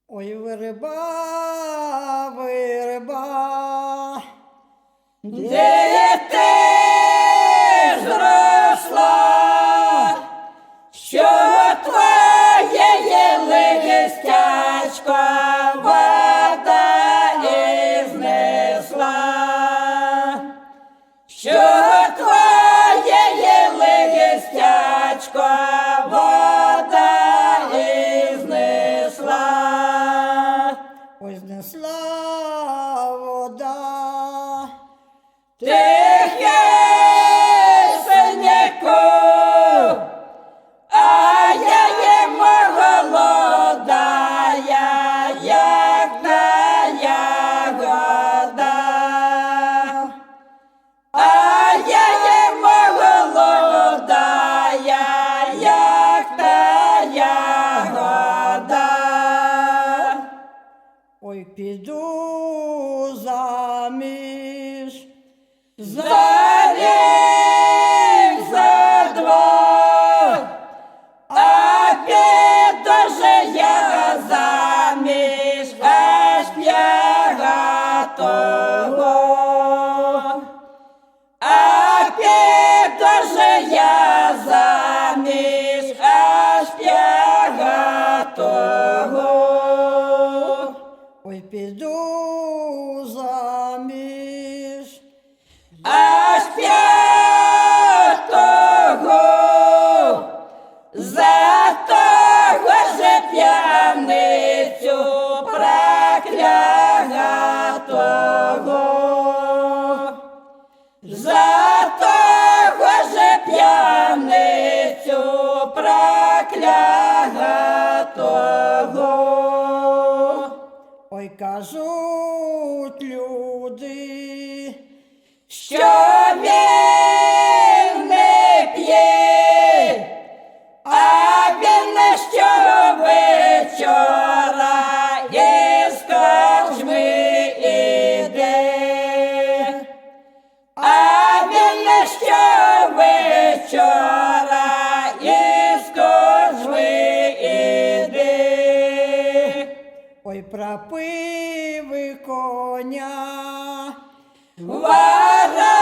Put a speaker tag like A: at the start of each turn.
A: Ой, верба, верба,
B: де ти зросла, що твоє листячко вода і знесла, що твоє листячко вода і знесла.
A: ой, знесла вода.
B: Тихесенько, а я не молодая, як та ягода. А я не молодая, як та ягода.
A: Ой, піду заміж,
B: За рік, за два, а піду же я заміж аж п'ятого. А піду же я заміж аж п'ятого.
A: ой, піду заміж,
B: Аж п'ятого, за того же п'яницю проклятого, за того же п'яницю проклятого.
A: ой, кажуть люди,
B: Що він не п'є, а він не щовечора із корчми іде, а він не щовечора із корчми іде.
A: ой, пропиви коня,
B: Вара